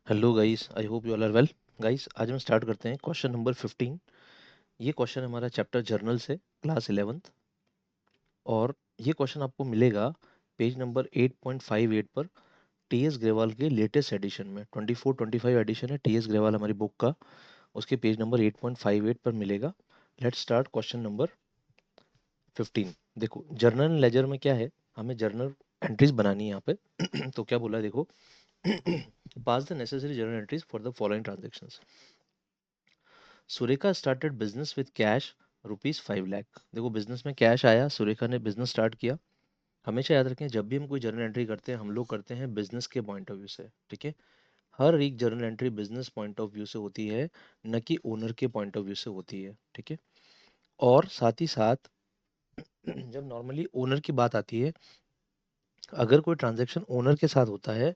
Hello guys, I hope you all are well. Guys, आज हम start करते हैं क्वेश्चन नंबर 15। ये क्वेश्चन हमारा चैप्टर जर्नल से, क्लास 11th। और ये क्वेश्चन आपको मिलेगा पेज नंबर 8.58 पर, टीएस ग्रेवाल के लेटेस्ट एडिशन में। 24-25 एडिशन है टीएस ग्रेवाल हमारी बुक का, उसके पेज नंबर 8.58 पर मिलेगा। Let's start question number 15। देखो, जर्नल लेजर में क्या है, हमें जर्नल एंट्रीज बनानी है यहाँ पे। तो क्या बोला है, देखो, pass the necessary journal entries for the following transactions. Surekha started business with cash ₹5 lakh. देखो, बिजनेस में कैश आया, सुरेखा ने बिजनेस स्टार्ट किया। हमेशा याद रखें, जब भी हम कोई जर्नल एंट्री करते हैं, हम लोग करते हैं बिजनेस के पॉइंट ऑफ व्यू से। ठीक है, हर एक journal entry business point of view से होती है, न कि ओनर के पॉइंट ऑफ व्यू से होती है। ठीक है, और साथ ही साथ जब नॉर्मली ओनर की बात आती है, अगर कोई ट्रांजेक्शन ओनर के साथ होता है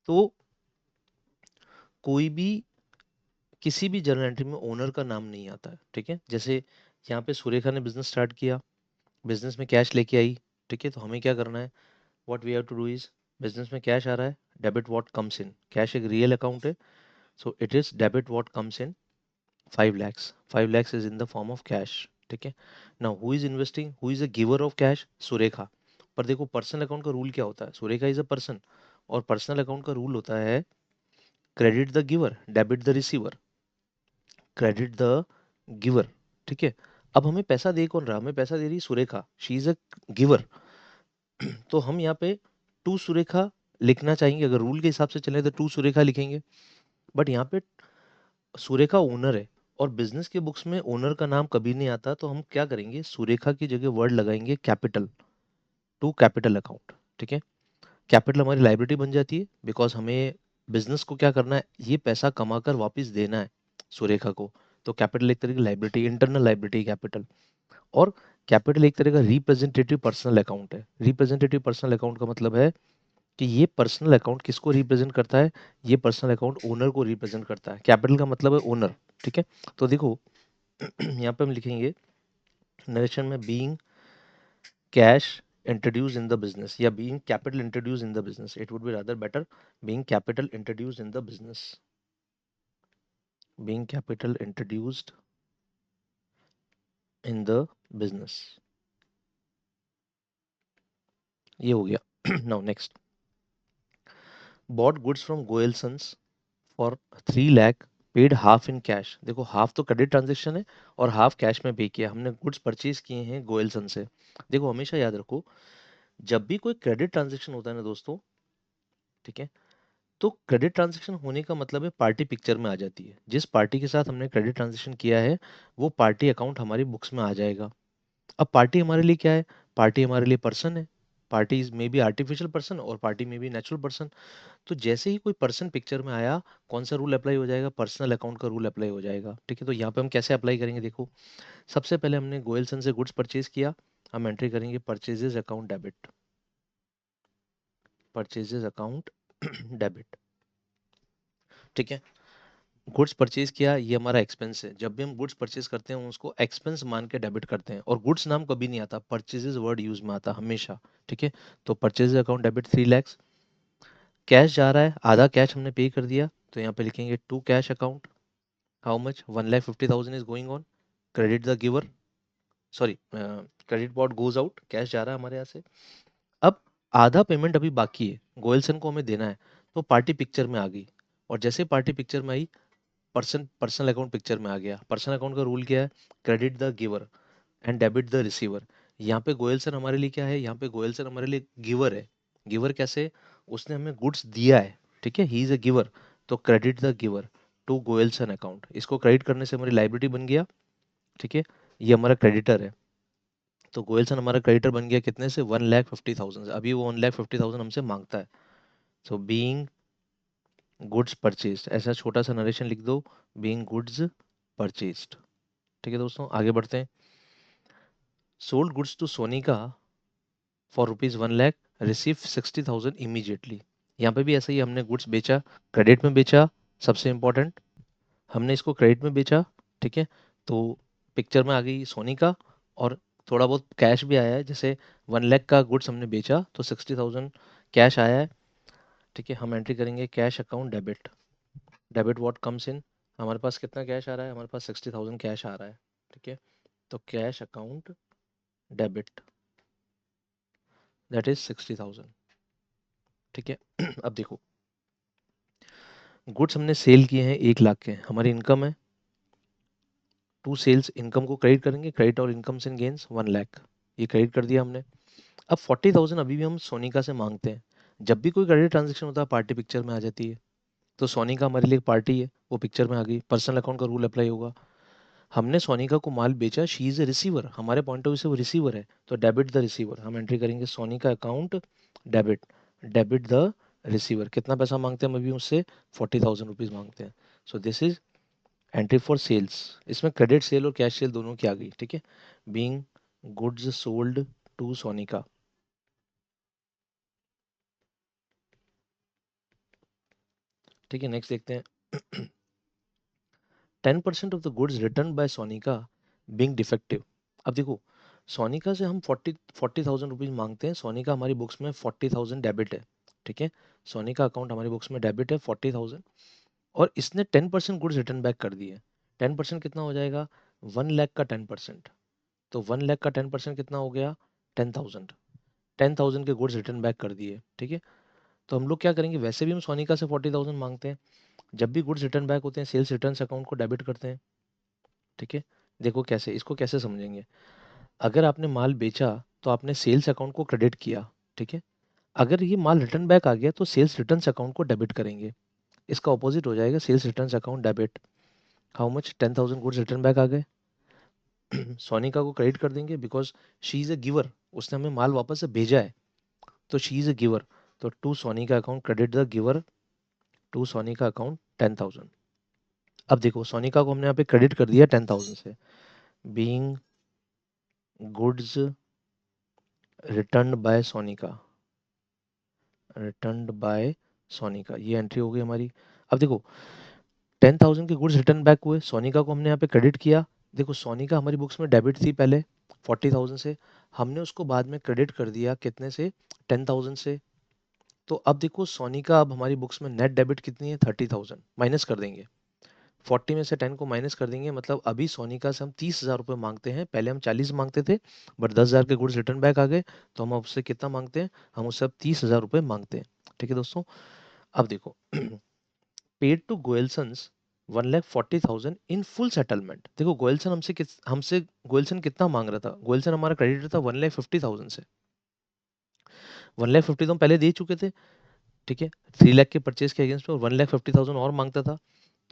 तो कोई भी किसी भी जर्नल एंट्री में ओनर का नाम नहीं आता है। ठीक है, जैसे यहाँ पे सुरेखा ने बिजनेस स्टार्ट किया, बिजनेस में कैश लेके आई। ठीक है, तो हमें क्या करना है, what we have to do is, business में कैश आ रहा है, debit what comes in. Cash एक रियल अकाउंट है, so it is debit what comes in 5 lakhs। 5 lakhs is in the form of cash. ठीक है, now who is investing, who is a giver of cash, Surekha. पर देखो, personal account का rule क्या होता है, सुरेखा इज अ पर्सन, और personal account का रूल होता है credit the giver, debit the receiver. Credit the giver. ठीक है, अब हमें पैसा दे कौन रहा, हमें पैसा दे रही Surekha, she is a giver. तो हम यहाँ पे टू सुरेखा लिखना चाहेंगे, अगर रूल के हिसाब से चले तो टू सुरेखा लिखेंगे। बट यहाँ पे सुरेखा ओनर है, और बिजनेस के बुक्स में ओनर का नाम कभी नहीं आता, तो हम क्या करेंगे, सुरेखा की जगह वर्ड लगाएंगे कैपिटल, टू कैपिटल अकाउंट। ठीक है, कैपिटल हमारी लाइबिलिटी बन जाती है, बिकॉज हमें बिजनेस को क्या करना है, ये पैसा कमाकर वापस देना है सुरेखा को। तो कैपिटल एक तरह की लाइबिलिटी, इंटरनल लाइबिलिटी कैपिटल। और कैपिटल एक तरह का रिप्रेजेंटेटिव पर्सनल अकाउंट है। रिप्रेजेंटेटिव पर्सनल अकाउंट का मतलब है कि ये पर्सनल अकाउंट किसको रिप्रेजेंट करता है, ये पर्सनल अकाउंट ओनर को रिप्रेजेंट करता है। कैपिटल का मतलब है ओनर। ठीक है, तो देखो, यहाँ पे हम लिखेंगे नरेशन में, being cash introduced in the business, या being capital introduced in the business, it would be rather better, being capital introduced in the business, being capital introduced in the business। ये हो गया। Now next, bought goods from Goyal sons for 3 lakh, paid half in cash. देखो, half तो credit transaction है और half cash में पे किया, हमने गुड्स परचेज किए हैं गोयल सन से। देखो, हमेशा याद रखो, जब भी कोई क्रेडिट ट्रांजेक्शन होता है ना दोस्तों, ठीक है, तो क्रेडिट ट्रांजेक्शन होने का मतलब है पार्टी पिक्चर में आ जाती है। जिस पार्टी के साथ हमने क्रेडिट ट्रांजेक्शन किया है, वो पार्टी अकाउंट हमारी बुक्स में आ जाएगा। अब पार्टी हमारे लिए क्या है, पार्टी हमारे लिए पर्सन है। पार्टी में भी आर्टिफिशियल पर्सन और पार्टी में भी नेचुरल पर्सन। तो जैसे ही कोई पर्सन पिक्चर में आया, कौन सा रूल अप्लाई हो जाएगा, पर्सनल अकाउंट का रूल अप्लाई हो जाएगा। ठीक है, तो यहाँ पे हम कैसे अप्लाई करेंगे, देखो, सबसे पहले हमने गोयलसन से गुड्स परचेज किया, हम एंट्री करेंगे purchases account debit, purchases account debit. ठीक है, गुड्स परचेज किया, ये हमारा एक्सपेंस है। जब भी हम गुड्स परचेज करते हैं, उसको एक्सपेंस मान के डेबिट करते हैं, और गुड्स नाम कभी नहीं आता, परचेजेस वर्ड यूज में आता हमेशा। ठीक है, तो purchase account debit 3 lakhs। Cash जा रहा है, आधा कैश हमने पे कर दिया, तो यहाँ पे लिखेंगे to cash account, how much, 1,50,000 is going on, credit the giver, sorry, credit what goes out, cash जा रहा है हमारे यहाँ से। अब आधा पेमेंट अभी बाकी है, गोयलसन को हमें देना है, तो पार्टी पिक्चर में आ गई। और जैसे पार्टी पिक्चर में आई, पर्सनल अकाउंट पिक्चर में आ गया। पर्सनल अकाउंट का रूल क्या है, credit the giver and debit the receiver. यहाँ पे गोयलसन हमारे लिए क्या है, यहाँ पे गोयलसन हमारे लिए गिवर है। गिवर कैसे, उसने हमें गुड्स दिया है। ठीक है, ही इज अ गिवर, तो credit the giver to Goelson account. इसको क्रेडिट करने से हमारी लाइबिलिटी बन गया। ठीक है, ये हमारा क्रेडिटर है, तो गोयलसन हमारा क्रेडिटर बन गया कितने से, 1,50,000 से। अभी वो 1,50,000 हमसे मांगता है। सो बीइंग गुड्स परचेज्ड, ऐसा छोटा सा नरेशन लिख दो, बीइंग गुड्स परचेज्ड। ठीक है दोस्तों, आगे बढ़ते हैं। Sold goods to Sonika for ₹1 lakh, receive 60,000 immediately. यहाँ पे भी ऐसा ही, हमने गुड्स बेचा, क्रेडिट में बेचा, सबसे इंपॉर्टेंट, हमने इसको क्रेडिट में बेचा। ठीक है, तो पिक्चर में आ गई सोनिका, और थोड़ा बहुत कैश भी आया है, जैसे 1 लाख का गुड्स हमने बेचा तो 60,000 कैश आया है। ठीक है, हम एंट्री करेंगे cash account debit. Debit what comes इन, हमारे पास कितना कैश आ रहा है, हमारे पास 60,000 कैश आ रहा है। ठीक है, तो cash account debit, that is 60,000। ठीक है अब देखो, गुड्स हमने सेल किए हैं 1 लाख के, हमारी इनकम है टू सेल्स, इनकम को क्रेडिट करेंगे, क्रेडिट और इनकम एंड गेन्स 1 लाख, ये क्रेडिट कर दिया हमने। अब 40,000 अभी भी हम सोनिका से मांगते हैं। जब भी कोई क्रेडिट ट्रांजेक्शन होता है पार्टी पिक्चर में आ जाती है, तो सोनिका हमारे लिए एक पार्टी है, वो पिक्चर में आ गई, पर्सनल अकाउंट का रूल अप्लाई होगा। हमने सोनिका को माल बेचा, शी इज ए रिसीवर, हमारे पॉइंट ऑफ व्यू से वो रिसीवर है, तो डेबिट द रिसीवर, हम एंट्री करेंगे Sonika account debit, debit the receiver. कितना पैसा मांगते हैं हम अभी उससे, 40,000 रुपीज मांगते हैं। So this is entry for sales, इसमें क्रेडिट सेल और कैश सेल दोनों की आ गई। ठीक है, being goods sold to Sonika. ठीक है, नेक्स्ट देखते हैं 10% of the goods return by Sonika being defective. अब देखो, सोनिका से हम 40,000 रुपीज मांगते हैं, सोनिका हमारी बुक्स में 40,000 डेबिट है। ठीक है, सोनिका अकाउंट हमारी बुक्स में डेबिट है 40,000, और इसने 10% गुड्स रिटर्न बैक कर दिए। 10% कितना हो जाएगा, 1 लाख का 10%, तो 1 लाख का 10% कितना हो गया, 10,000। 10,000 के गुड्स रिटर्न बैक कर दिए। ठीक है, तो हम लोग क्या करेंगे, वैसे भी हम सोनिका से 40,000 मांगते हैं, जब भी गुड्स रिटर्न बैक होते हैं सेल्स रिटर्न अकाउंट को डेबिट करते हैं। ठीक है, देखो कैसे, इसको कैसे समझेंगे, अगर आपने माल बेचा तो आपने सेल्स अकाउंट को क्रेडिट किया। ठीक है, अगर ये माल रिटर्न बैक आ गया तो सेल्स रिटर्न अकाउंट को डेबिट करेंगे, इसका ऑपोजिट हो जाएगा sales return account debit. How much, 10,000 goods return back आ गए सोनिका को क्रेडिट कर देंगे because she is a giver, उसने हमें माल वापस से भेजा है, तो शी इज ए गिवर, तो to Sonika account credit the giver, to Sonika account 10,000। अब देखो सोनिका को हमने यहाँ पे क्रेडिट कर दिया 10,000 से, being goods return by Sonika, return by Sonika, ये एंट्री हो गई हमारी। अब देखो 10,000 के गुड्स रिटर्न बैक हुए, सोनिका को हमने यहाँ पे क्रेडिट किया। देखो सोनिका हमारी बुक्स में डेबिट थी पहले 40,000 से, हमने उसको बाद में क्रेडिट कर दिया कितने से, 10,000 से। तो अब देखो सोनिका अब हमारी बुक्स में नेट डेबिट कितनी है, 30,000, माइनस कर देंगे, 40 में से 10 को माइनस कर देंगे, मतलब अभी सोनिका से हम 30,000 रुपये मांगते हैं, पहले हम 40 मांगते थे, बट 10,000 के गुड्स रिटर्न बैक आ गए, तो हम उससे कितना मांगते हैं, हम उससे अब 30,000 रुपये मांगते हैं। ठीक है दोस्तों, अब देखो paid to Goelsons 1,40,000 in full settlement. देखो गोयलसन हमसे गोयलसन कितना मांग रहा था, गोयलसन हमारा क्रेडिटर था 1,50,000 से, 1,50,000 हम पहले दे चुके थे। ठीक है, 3 लाख के परचेज के अगेंस्ट में 1,50,000 और मांगता था,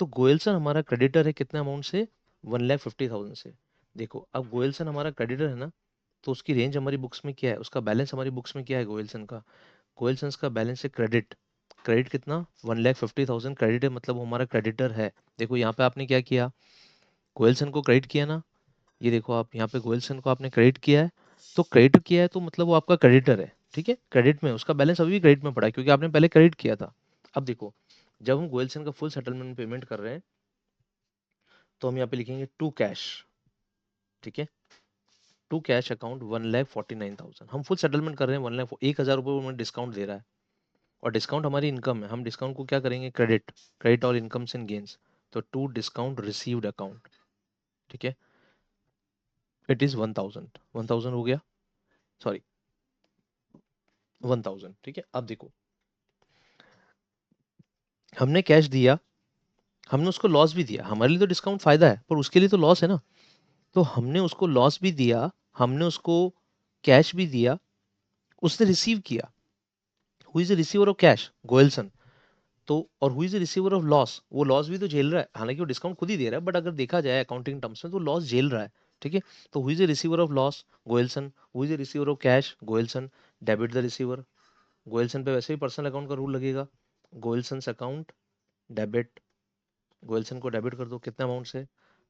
तो गोयलसन हमारा क्रेडिटर है कितने अमाउंट से, 1,50,000 से। देखो अब गोयलसन हमारा क्रेडिटर है ना, तो उसकी रेंज हमारी बुक्स में क्या है, उसका बैलेंस हमारी बुक्स में क्या है गोयलसन का, गोयलसन का बैलेंस है क्रेडिट, क्रेडिट कितना, 1,50,000 क्रेडिट है, मतलब वो हमारा क्रेडिटर है। देखो यहाँ पे आपने क्या किया, गोयलसन को क्रेडिट किया ना, ये देखो आप यहाँ पे गोयलसन को आपने क्रेडिट किया है, तो क्रेडिट किया है तो मतलब वो आपका क्रेडिटर है। ठीक है, क्रेडिट में उसका बैलेंस अभी भी क्रेडिट में पड़ा है क्योंकि आपने पहले क्रेडिट किया था। अब देखो जब हम गोयलसन का फुल सेटलमेंट पेमेंट कर रहे हैं, तो हम यहाँ पे लिखेंगे टू कैश। ठीक है, टू कैश अकाउंट 1,49,000, हम फुल सेटलमेंट कर रहे हैं, 1 लाख 1,000 रुपये में डिस्काउंट दे रहा है, और डिस्काउंट हमारी इनकम है, हम डिस्काउंट को क्या करेंगे, क्रेडिट, क्रेडिट और इनकम्स एंड गेन्स, तो टू डिस्काउंट रिसीव्ड अकाउंट। ठीक है, इट इज 1,000, 1,000 हो गया, सॉरी 1,000। ठीक है, अब देखो हमने कैश दिया, हमने उसको लॉस भी दिया, हमारे लिए तो डिस्काउंट फायदा है पर उसके लिए तो लॉस है ना, तो हमने उसको लॉस भी दिया, हमने उसको कैश भी दिया, उसने रिसीव किया। Who is the receiver of cash, Goelson, तो और who is the receiver of loss, वो लॉस भी तो झेल रहा है, हालांकि वो डिस्काउंट खुद ही दे रहा है, बट अगर देखा जाए अकाउंटिंग टर्म्स में तो लॉस झेल रहा है। ठीक है, तो who is the receiver of loss, Goelson, who is the receiver of cash, Goelson, debit the receiver, Goelson पे वैसे ही पर्सनल अकाउंट का रूल लगेगा, गोयलसन अकाउंट डेबिट, गोयलसन को डेबिट कर दो कितने अमाउंट से,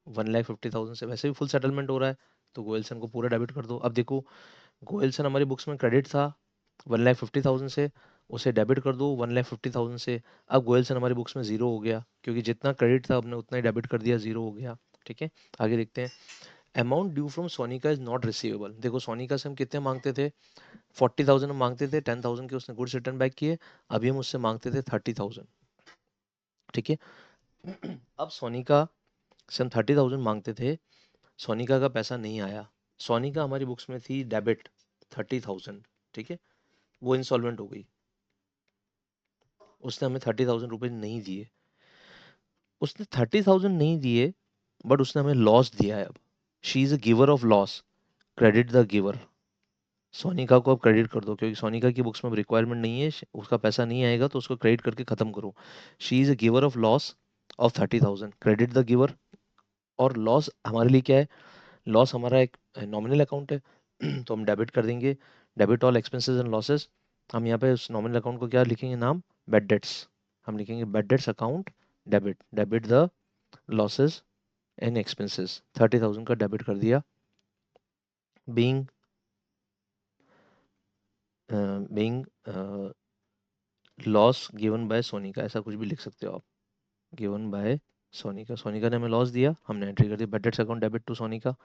1,50,000 से, वैसे भी फुल सेटलमेंट हो रहा है, तो गोयलसन को पूरा डेबिट कर दो। अब देखो गोयलसन हमारी बुक्स में क्रेडिट था 1,50,000 से, उसे डेबिट कर दो 1,50,000 से। अब गोयलसन हमारी बुक्स में जीरो हो गया क्योंकि जितना क्रेडिट था हमने उतना ही डेबिट कर दिया, जीरो हो गया। ठीक है, आगे देखते हैं amount due from Sonika is not receivable. देखो सोनिका से हम कितने मांगते थे, 40,000 हम मांगते थे, 10,000 के उसने गुड्स रिटर्न बैक किए, अभी हम उससे मांगते थे 30,000। ठीक है, अब सोनिका से हम 30,000 मांगते थे, सोनिका का पैसा नहीं आया, सोनिका हमारी बुक्स में थी डेबिट 30,000। ठीक है, वो इंसॉल्वेंट हो गई, उसने हमें 30,000 रुपये नहीं दिए, उसने 30,000 नहीं दिए, बट उसने हमें लॉस दिया है। अब she is a giver of loss, credit the giver. Sonika को अब क्रेडिट कर दो, क्योंकि सोनिका की बुक्स में रिक्वायरमेंट नहीं है, उसका पैसा नहीं आएगा, तो उसको क्रेडिट करके खत्म करो। She is a giver of loss of 30,000, credit the giver. और लॉस हमारे लिए क्या है, लॉस हमारा एक नॉमिनल अकाउंट है, तो हम डेबिट कर देंगे, debit all expenses and losses. हम यहाँ पे उस नॉमिनल अकाउंट को क्या लिखेंगे, नाम बैड डेट्स, हम लिखेंगे bad debts account debit, debit the losses and expenses, 30,000 का डेबिट कर दिया। Being being loss given by Sonika, ऐसा कुछ भी लिख सकते हो आप, गिवन बाय सोनिका, सोनिका ने हमें लॉस दिया, हमने एंट्री कर दी bad debts account debit to Sonika.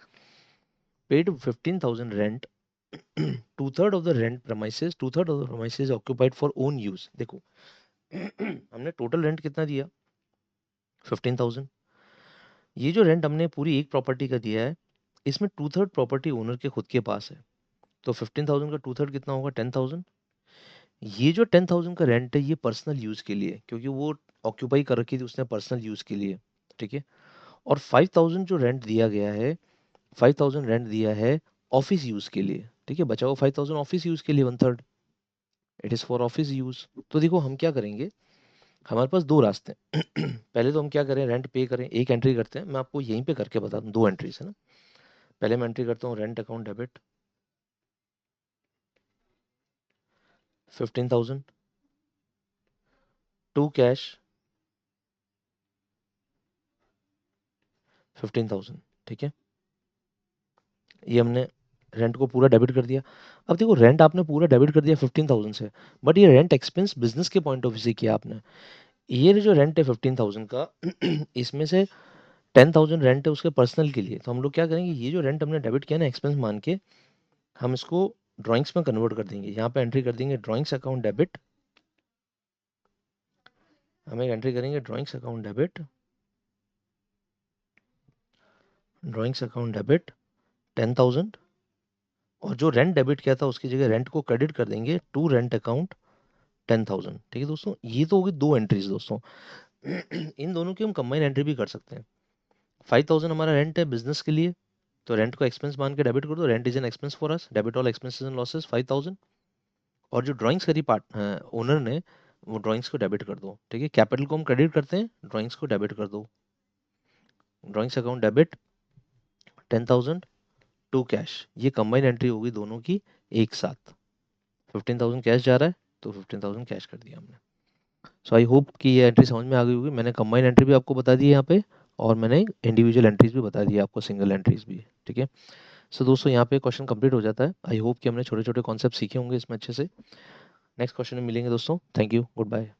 Paid 15,000 rent, two third of the rent premises, two third of the premises occupied for own use. देखो हमने टोटल रेंट कितना दिया, 15,000। ये जो रेंट हमने पूरी एक प्रॉपर्टी का दिया है, इसमें टू थर्ड प्रॉपर्टी ओनर के खुद के पास है, तो 15,000 का टू थर्ड कितना होगा, 10,000। ये जो 10,000 का रेंट है ये पर्सनल यूज के लिए, क्योंकि वो ऑक्यूपाई कर रखी थी उसने पर्सनल यूज के लिए। ठीक है, और 5,000 जो रेंट दिया गया है, 5,000 रेंट दिया है ऑफिस यूज के लिए। ठीक है, बचा हुआ 5,000 ऑफिस यूज के लिए, one third it is for office use. तो देखो हम क्या करेंगे, हमारे पास दो रास्ते हैं। पहले तो हम क्या करें, रेंट पे करें, एक एंट्री करते हैं, मैं आपको यहीं पे करके बता दूं, दो एंट्रीज है ना। पहले मैं एंट्री करता हूँ rent account debit 15,000 to cash 15,000। ठीक है, ये हमने रेंट को पूरा डेबिट कर दिया। अब देखो रेंट आपने पूरा डेबिट कर दिया 15,000 से, बट ये रेंट एक्सपेंस बिजनेस के पॉइंट ऑफ व्यू से किया आपने। ये जो रेंट है 15,000 का, इसमें से 10,000 रेंट है उसके पर्सनल के लिए, तो हम लोग क्या करेंगे, ये जो रेंट हमने डेबिट किया ना एक्सपेंस मान के, हम इसको ड्राइंग्स में कन्वर्ट कर देंगे, यहाँ पे एंट्री कर देंगे ड्राइंग्स अकाउंट डेबिट, हम एक एंट्री करेंगे drawings account debit, drawings account debit 10,000, और जो रेंट डेबिट किया था उसकी जगह रेंट को क्रेडिट कर देंगे टू रेंट अकाउंट 10,000। ठीक है दोस्तों, ये तो होगी दो एंट्रीज दोस्तों। इन दोनों की हम कंबाइन एंट्री भी कर सकते हैं। 5,000 हमारा रेंट है बिजनेस के लिए, तो रेंट को एक्सपेंस मान के डेबिट कर दो, rent is an expense for us, debit all expenses and losses 5,000। और जो ड्राइंग्स करी पार्ट ओनर ने, वो ड्राइंग्स को डेबिट कर दो। ठीक है, कैपिटल को हम क्रेडिट करते हैं, ड्राइंग्स को डेबिट कर दो, drawings account debit 10,000 to cash. ये कंबाइन एंट्री होगी दोनों की एक साथ, 15,000 कैश जा रहा है, तो 15,000 कैश कर दिया हमने। सो आई होप कि ये एंट्री समझ में आ गई होगी, मैंने कंबाइन एंट्री भी आपको बता दी है यहाँ पे, और मैंने इंडिविजुअल एंट्रीज भी बता दी है आपको, सिंगल एंट्रीज भी। ठीक है, सो दोस्तों यहाँ पे क्वेश्चन कंप्लीट हो जाता है। आई होप कि हमने छोटे छोटे कॉन्सेप्ट सीखे होंगे इसमें अच्छे से। नेक्स्ट क्वेश्चन में मिलेंगे दोस्तों, थैंक यू, गुड बाय।